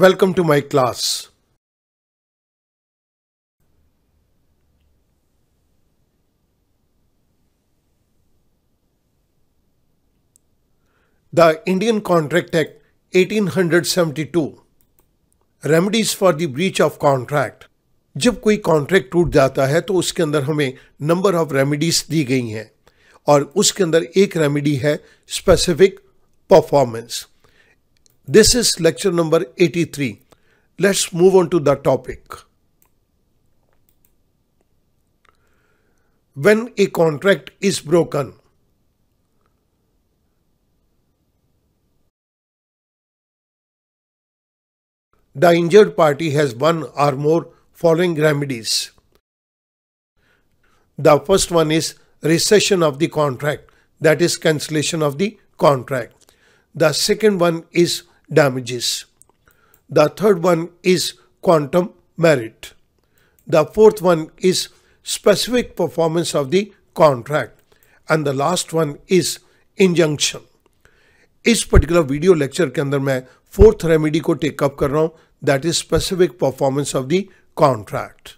Welcome to my class. The Indian Contract Act 1872 remedies for the breach of contract. जब कोई contract टूट जाता है तो उसके अंदर हमें नंबर ऑफ रेमेडीज दी गई हैं और उसके अंदर एक रेमेडी है specific performance. This is lecture number 83। Let's move on to the topic. When a contract is broken, the injured party has one or more following remedies. The first one is rescission of the contract, that is cancellation of the contract. The second one is damages. The third one is quantum merit. The fourth one is specific performance of the contract. And the last one is injunction. इस particular video lecture के अंदर मैं fourth remedy को take up कर रहा हूं, that is specific performance of the contract.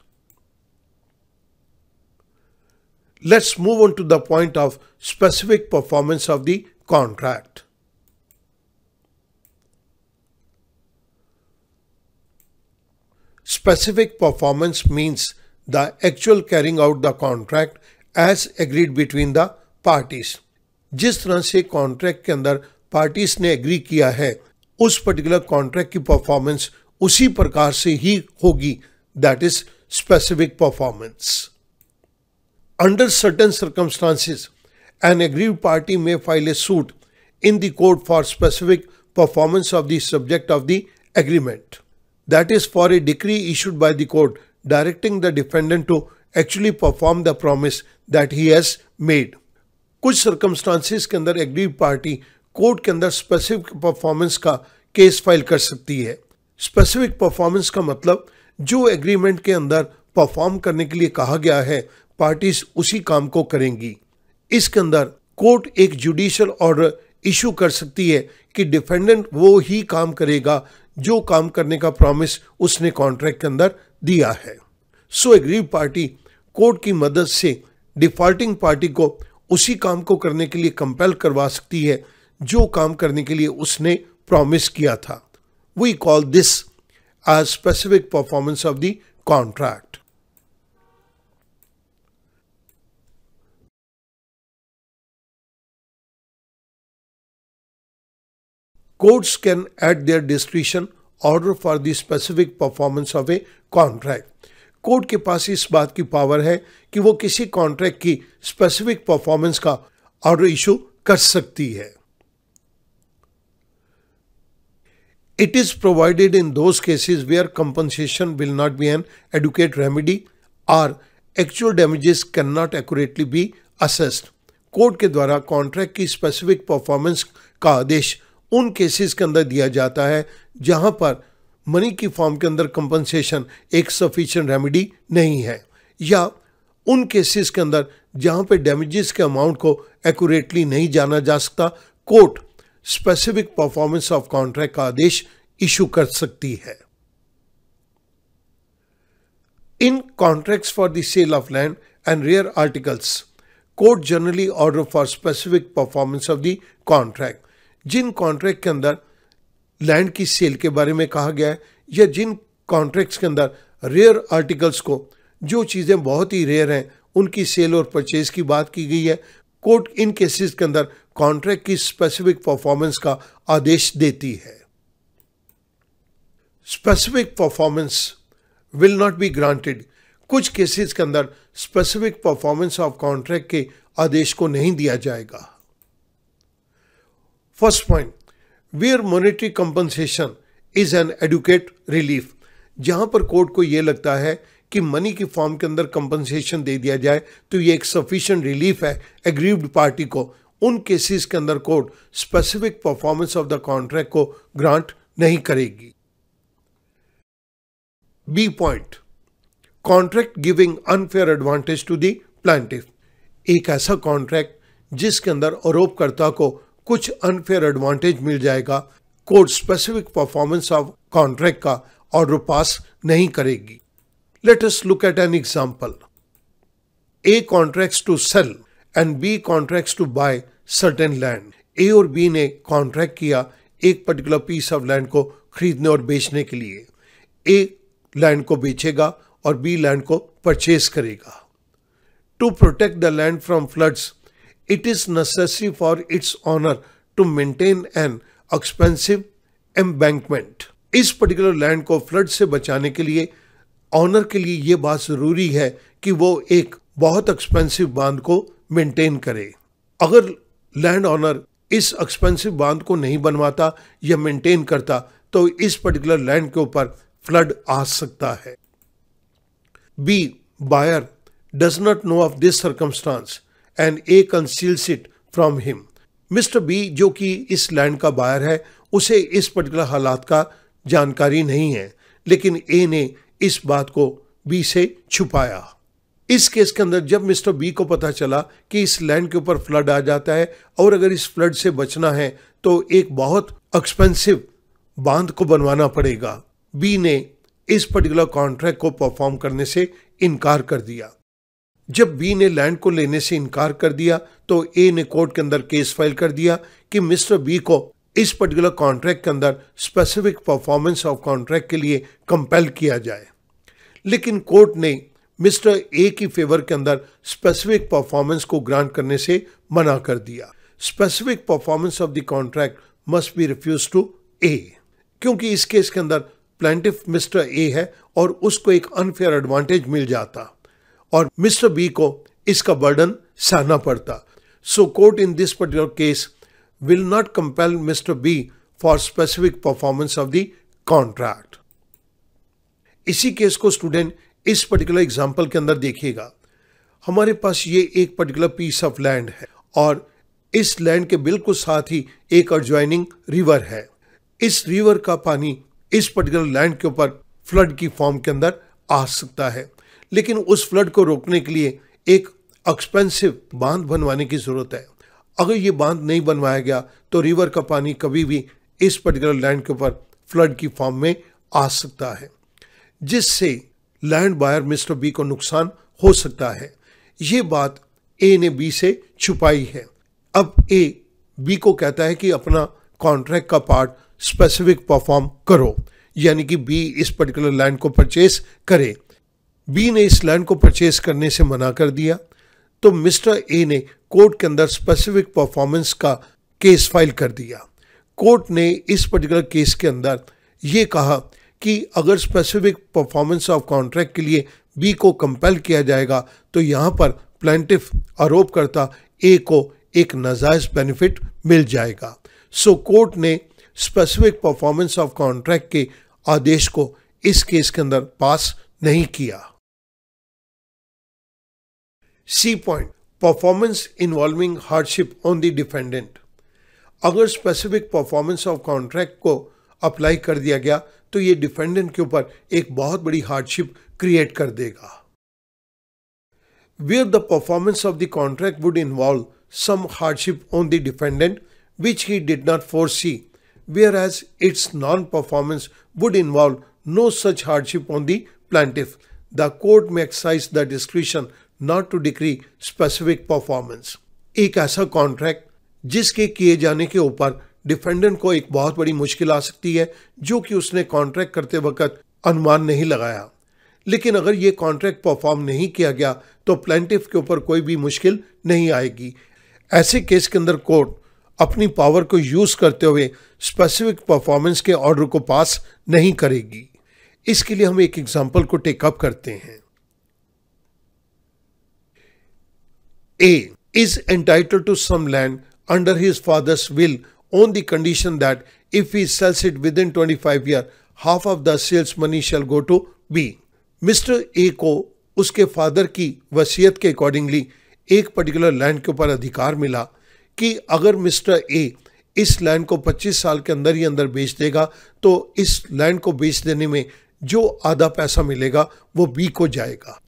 Let's move on to the point of specific performance of the contract. Specific performance means the actual carrying out the contract as agreed between the parties. जिस तरह से contract के अंदर parties ने agree किया है उस particular contract की परफॉर्मेंस उसी प्रकार से ही होगी, that is specific performance. Under certain circumstances an agreed party may file a suit in the court for specific performance of the subject of the agreement, that is for a decree issued by the court directing the defendant to actually perform the promise that he has made. कुछ circumstances के अंदर agreed party court के अंदर specific performance का case file कर सकती है। Specific performance का मतलब जो एग्रीमेंट के अंदर परफॉर्म करने के लिए कहा गया है पार्टीज उसी काम को करेंगी। इसके अंदर कोर्ट एक जुडिशियल ऑर्डर इशू कर सकती है कि डिफेंडेंट वो ही काम करेगा जो काम करने का प्रॉमिस उसने कॉन्ट्रैक्ट के अंदर दिया है। सो एग्रीड पार्टी कोर्ट की मदद से डिफॉल्टिंग पार्टी को उसी काम को करने के लिए कंपेल करवा सकती है जो काम करने के लिए उसने प्रॉमिस किया था। We call this as specific performance of the contract. Courts can at their discretion order for the specific performance of a contract. Court के पास इस बात की पावर है कि वो किसी कॉन्ट्रैक्ट की स्पेसिफिक परफॉर्मेंस का ऑर्डर इशू कर सकती है। It is provided in those cases where compensation will not be an adequate remedy or actual damages cannot accurately be assessed. Court के द्वारा कॉन्ट्रैक्ट की स्पेसिफिक परफॉर्मेंस का आदेश उन केसेस के अंदर दिया जाता है जहां पर मनी की फॉर्म के अंदर कंपनसेशन एक सफिशिएंट रेमेडी नहीं है, या उन केसेस के अंदर जहां पे डैमेजेस के अमाउंट को एक्यूरेटली नहीं जाना जा सकता, court specific performance of contract का आदेश इशू कर सकती है। In contracts for the sale of land and rare articles, court generally order for specific performance of the contract. जिन कॉन्ट्रैक्ट के अंदर लैंड की सेल के बारे में कहा गया है या जिन कॉन्ट्रैक्ट्स के अंदर रेयर आर्टिकल्स को, जो चीज़ें बहुत ही रेयर हैं, उनकी सेल और परचेज की बात की गई है, कोर्ट इन केसेस के अंदर कॉन्ट्रैक्ट की स्पेसिफिक परफॉर्मेंस का आदेश देती है। Specific performance will not be granted. कुछ केसेस के अंदर स्पेसिफिक परफॉर्मेंस ऑफ कॉन्ट्रैक्ट के आदेश को नहीं दिया जाएगा। First point, where monetary compensation is an adequate relief. जहां पर कोर्ट को यह लगता है कि मनी की फॉर्म के अंदर कंपनसेशन दे दिया जाए तो ये एक सफिशिएंट रिलीफ है एग्रीव्ड पार्टी को, उन केसेस के अंदर court specific performance of the contract को ग्रांट नहीं करेगी। B point, contract giving unfair advantage to the plaintiff. एक ऐसा कॉन्ट्रैक्ट जिसके अंदर आरोपकर्ता को कुछ अनफेयर एडवांटेज मिल जाएगा, court specific performance of contract का ऑर्डर पास नहीं करेगी। Let us look at an example. A contracts to sell and B contracts to buy certain land. A और बी ने कॉन्ट्रैक्ट किया एक पर्टिकुलर पीस ऑफ लैंड को खरीदने और बेचने के लिए। ए लैंड को बेचेगा और बी लैंड को परचेज करेगा। To protect the land from floods, it is necessary for its owner to maintain an expensive embankment. इस पर्टिकुलर लैंड को फ्लड से बचाने के लिए ऑनर के लिए यह बात जरूरी है कि वो एक बहुत एक्सपेंसिव बांध को मेंटेन करे। अगर लैंड ऑनर इस एक्सपेंसिव बांध को नहीं बनवाता या मेंटेन करता तो इस पर्टिकुलर लैंड के ऊपर फ्लड आ सकता है। B buyer does not know of this circumstance and A conceals it from him. Mister B जो कि इस लैंड का बायर है, उसे इस पर्टिकुलर हालात का जानकारी नहीं है, लेकिन ए ने इस बात को बी से छुपाया। इस केस के अंदर जब मिस्टर बी को पता चला कि इस लैंड के ऊपर फ्लड आ जाता है और अगर इस फ्लड से बचना है तो एक बहुत एक्सपेंसिव बांध को बनवाना पड़ेगा, बी ने इस पर्टिकुलर कॉन्ट्रैक्ट को परफॉर्म करने से इनकार कर दिया। जब बी ने लैंड को लेने से इनकार कर दिया तो ए ने कोर्ट के अंदर केस फाइल कर दिया कि मिस्टर बी को इस पर्टिकुलर कॉन्ट्रैक्ट के अंदर स्पेसिफिक परफॉर्मेंस ऑफ कॉन्ट्रैक्ट के लिए कंपेल किया जाए। लेकिन कोर्ट ने मिस्टर ए की फेवर के अंदर स्पेसिफिक परफॉर्मेंस को ग्रांट करने से मना कर दिया। Specific performance of the contract must be refused to A, क्योंकि इस केस के अंदर प्लेंटिफ मिस्टर ए है और उसको एक अनफेयर एडवांटेज मिल जाता और मिस्टर बी को इसका बर्डन सहना पड़ता। So court in this particular case will not compel mister B for specific performance of the contract. इसी केस को स्टूडेंट इस पर्टिकुलर एग्जाम्पल के अंदर देखिएगा। हमारे पास ये एक पर्टिकुलर पीस ऑफ लैंड है और इस लैंड के बिल्कुल साथ ही एक एडजॉइनिंग रिवर है। इस रिवर का पानी इस पर्टिकुलर लैंड के ऊपर फ्लड की फॉर्म के अंदर आ सकता है, लेकिन उस फ्लड को रोकने के लिए एक एक्सपेंसिव बांध बनवाने की जरूरत है। अगर ये बांध नहीं बनवाया गया तो रिवर का पानी कभी भी इस पर्टिकुलर लैंड के ऊपर फ्लड की फॉर्म में आ सकता है, जिससे लैंड बायर मिस्टर बी को नुकसान हो सकता है। ये बात ए ने बी से छुपाई है। अब ए बी को कहता है कि अपना कॉन्ट्रैक्ट का पार्ट स्पेसिफिक परफॉर्म करो, यानी कि बी इस पर्टिकुलर लैंड को परचेज करे। बी ने इस लैंड को परचेज करने से मना कर दिया तो मिस्टर ए ने कोर्ट के अंदर स्पेसिफिक परफॉर्मेंस का केस फाइल कर दिया। कोर्ट ने इस पर्टिकुलर केस के अंदर ये कहा कि अगर स्पेसिफिक परफॉर्मेंस ऑफ कॉन्ट्रैक्ट के लिए बी को कंपेल किया जाएगा तो यहाँ पर प्लेंटिफ आरोप करता ए को एक नाजायज बेनिफिट मिल जाएगा। सो कोर्ट ने स्पेसिफिक परफॉर्मेंस ऑफ कॉन्ट्रैक्ट के आदेश को इस केस के अंदर पास नहीं किया। C point, performance involving hardship on the defendant. अगर स्पेसिफिक परफॉर्मेंस ऑफ कॉन्ट्रैक्ट को अप्लाई कर दिया गया तो ये डिफेंडेंट के ऊपर एक बहुत बड़ी हार्डशिप क्रिएट कर देगा। Where the performance of the contract would involve some hardship on the defendant which he did not foresee, whereas its non-performance would involve no such hardship on the plaintiff, the court may exercise the discretion not to decree specific performance. एक ऐसा contract जिसके किए जाने के ऊपर defendant को एक बहुत बड़ी मुश्किल आ सकती है, जो कि उसने कॉन्ट्रैक्ट करते वक्त अनुमान नहीं लगाया। लेकिन अगर ये कॉन्ट्रैक्ट परफॉर्म नहीं किया गया तो प्लेंटिफ के ऊपर कोई भी मुश्किल नहीं आएगी। ऐसे केस के अंदर कोर्ट अपनी पावर को यूज करते हुए स्पेसिफिक परफॉर्मेंस के ऑर्डर को पास नहीं करेगी। इसके लिए हम एक एग्जांपल को टेकअप करते हैं। A is entitled to some land under his father's will on the condition that if he sells it within 25 years, half of the sales money shall go to B. Mister A को उसके father की वसीयत के accordingly एक particular land के ऊपर अधिकार मिला कि अगर मिस्टर ए इस लैंड को 25 साल के अंदर ही अंदर बेच देगा तो इस लैंड को बेच देने में जो आधा पैसा मिलेगा वो बी को जाएगा।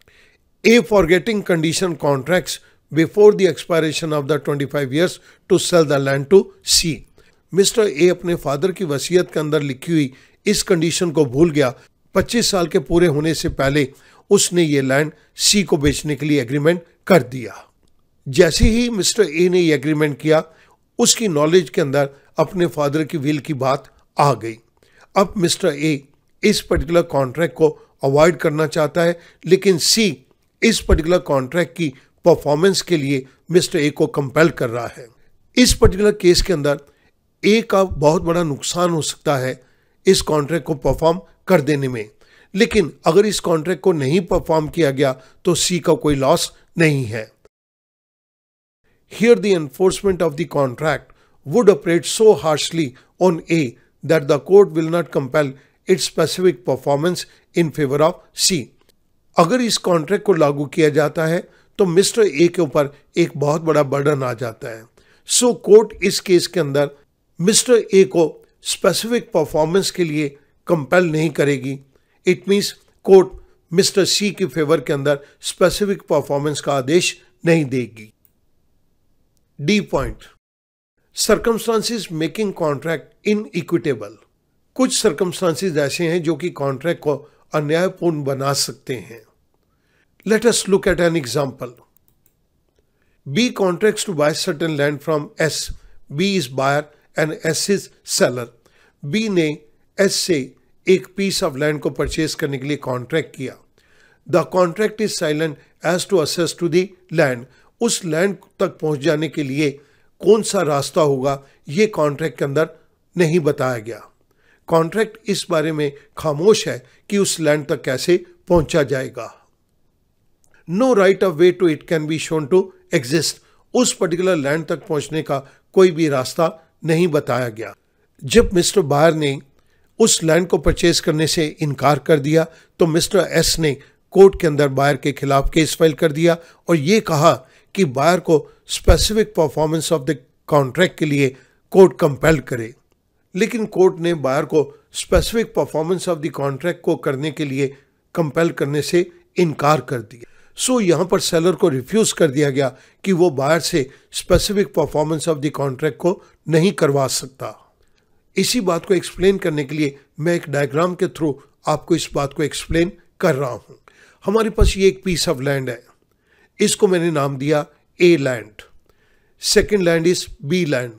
A forgetting condition contracts before the expiration of the 25 years to sell the land to C. Mister A अपने फादर की वसीयत के अंदर लिखी हुई इस कंडीशन को भूल गया। 25 साल के पूरे होने से पहले उसने ये लैंड सी को बेचने के लिए एग्रीमेंट कर दिया। जैसे ही मिस्टर ए ने ये एग्रीमेंट किया, उसकी नॉलेज के अंदर अपने फादर की विल की बात आ गई। अब मिस्टर ए इस पर्टिकुलर कॉन्ट्रैक्ट को अवॉइड करना चाहता है, लेकिन सी इस पर्टिकुलर कॉन्ट्रैक्ट की परफॉर्मेंस के लिए मिस्टर ए को कंपेल कर रहा है। इस पर्टिकुलर केस के अंदर ए का बहुत बड़ा नुकसान हो सकता है इस कॉन्ट्रैक्ट को परफॉर्म कर देने में, लेकिन अगर इस कॉन्ट्रैक्ट को नहीं परफॉर्म किया गया तो सी का कोई लॉस नहीं है। Here the enforcement of the contract would operate so harshly on A that the court will not compel its specific performance in favor of C. अगर इस कॉन्ट्रैक्ट को लागू किया जाता है तो मिस्टर ए के ऊपर एक बहुत बड़ा बर्डन आ जाता है। सो कोर्ट इस केस के अंदर मिस्टर ए को स्पेसिफिक परफॉर्मेंस के लिए कंपेल नहीं करेगी। इट मीन्स कोर्ट मिस्टर सी के फेवर के अंदर स्पेसिफिक परफॉर्मेंस का आदेश नहीं देगी। D point, circumstances making contract inequitable. कुछ सर्कमस्टांसिस ऐसे हैं जो कि कॉन्ट्रैक्ट को अन्यायपूर्ण बना सकते हैं। Let us look at an example. B contracts to buy certain land from S. B is buyer and S is seller. B ने एस से एक पीस ऑफ लैंड को परचेज करने के लिए कॉन्ट्रैक्ट किया। The contract is silent as to access to the land. उस land तक पहुंच जाने के लिए कौन सा रास्ता होगा ये कॉन्ट्रैक्ट के अंदर नहीं बताया गया। कॉन्ट्रैक्ट इस बारे में खामोश है कि उस लैंड तक कैसे पहुंचा जाएगा। No right of way to it can be shown to exist. उस पर्टिकुलर लैंड तक पहुंचने का कोई भी रास्ता नहीं बताया गया। जब मिस्टर बायर ने उस लैंड को परचेज करने से इनकार कर दिया तो मिस्टर एस ने कोर्ट के अंदर बायर के खिलाफ केस फाइल कर दिया और ये कहा कि बायर को specific performance of the contract के लिए कोर्ट कंपेल करे। लेकिन कोर्ट ने बायर को specific performance of the contract को करने के लिए कंपेल करने से इनकार कर दिया। सो यहाँ पर सेलर को रिफ्यूज कर दिया गया कि वो बायर से specific performance of the contract को नहीं करवा सकता। इसी बात को एक्सप्लेन करने के लिए मैं एक डायग्राम के थ्रू आपको इस बात को एक्सप्लेन कर रहा हूँ। हमारे पास ये एक पीस ऑफ लैंड है, इसको मैंने नाम दिया A land. Second land is B land,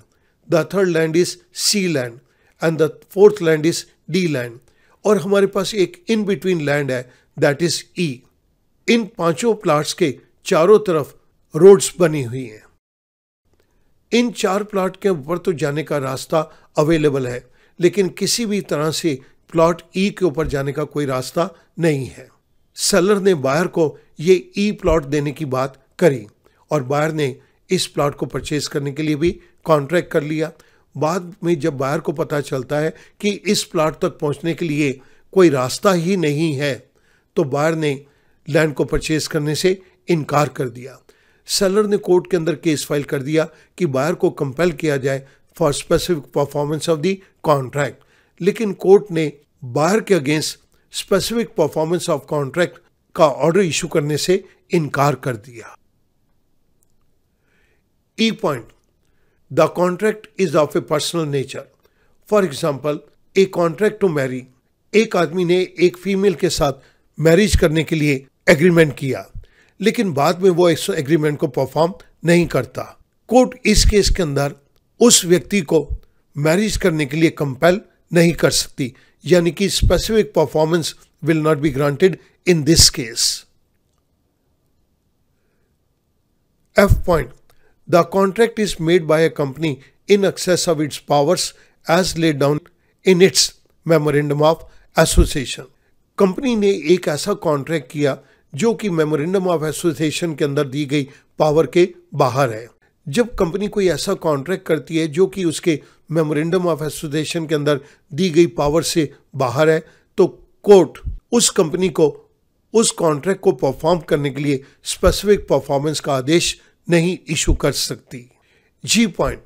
the third land is C land and the fourth land is D land. और हमारे पास एक इन बिटवीन लैंड है दैट इज ई। इन पांचों प्लाट्स के चारों तरफ रोड्स बनी हुई हैं। इन चार प्लाट के ऊपर तो जाने का रास्ता अवेलेबल है, लेकिन किसी भी तरह से प्लॉट ई के ऊपर जाने का कोई रास्ता नहीं है। सेलर ने बायर को ये ई प्लॉट देने की बात करी और बायर ने इस प्लॉट को परचेज करने के लिए भी कॉन्ट्रैक्ट कर लिया। बाद में जब बायर को पता चलता है कि इस प्लॉट तक पहुंचने के लिए कोई रास्ता ही नहीं है तो बायर ने लैंड को परचेज करने से इनकार कर दिया। सेलर ने कोर्ट के अंदर केस फाइल कर दिया कि बायर को कंपेल किया जाए for specific performance of the contract, लेकिन कोर्ट ने बायर के against specific performance of contract का ऑर्डर इशू करने से इनकार कर दिया। E point, the contract is of a personal nature. For example, a contract to marry. एक आदमी ने एक फीमेल के साथ मैरिज करने के लिए एग्रीमेंट किया, लेकिन बाद में वो इस एग्रीमेंट को परफॉर्म नहीं करता। कोर्ट इस केस के अंदर उस व्यक्ति को मैरिज करने के लिए कंपेल नहीं कर सकती, यानी कि specific performance will not be granted in this case. F point, the contract is made by a company in excess of its powers as laid down in its memorandum of association. Company ने एक ऐसा contract किया जो कि memorandum of association के अंदर दी गई power के बाहर है। जब कंपनी कोई ऐसा कॉन्ट्रैक्ट करती है जो कि उसके मेमोरेंडम ऑफ एसोसिएशन के अंदर दी गई पावर से बाहर है तो कोर्ट उस कंपनी को उस कॉन्ट्रैक्ट को परफॉर्म करने के लिए स्पेसिफिक परफॉर्मेंस का आदेश नहीं इशू कर सकती। G point,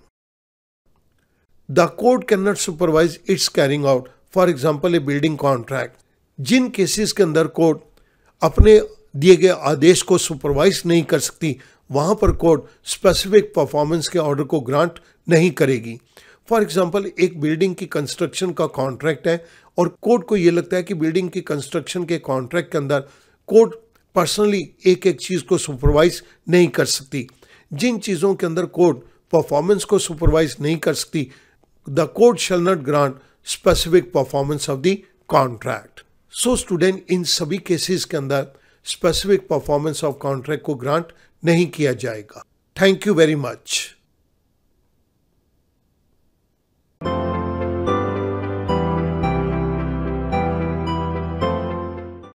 the court can not supervise its carrying out, for example a building contract. जिन केसेस के अंदर कोर्ट अपने दिए गए आदेश को सुपरवाइज नहीं कर सकती वहां पर कोर्ट स्पेसिफिक परफॉर्मेंस के ऑर्डर को ग्रांट नहीं करेगी। फॉर एग्जाम्पल, एक बिल्डिंग की कंस्ट्रक्शन का कॉन्ट्रैक्ट है और कोर्ट को ये लगता है कि बिल्डिंग की कंस्ट्रक्शन के कॉन्ट्रैक्ट के अंदर कोर्ट पर्सनली एक एक चीज़ को सुपरवाइज नहीं कर सकती। जिन चीज़ों के अंदर कोर्ट परफॉर्मेंस को सुपरवाइज नहीं कर सकती, the court shall not grant specific performance of the contract. So student, इन सभी केसेस के अंदर स्पेसिफिक परफॉर्मेंस ऑफ कॉन्ट्रैक्ट को ग्रांट नहीं किया जाएगा। Thank you very much.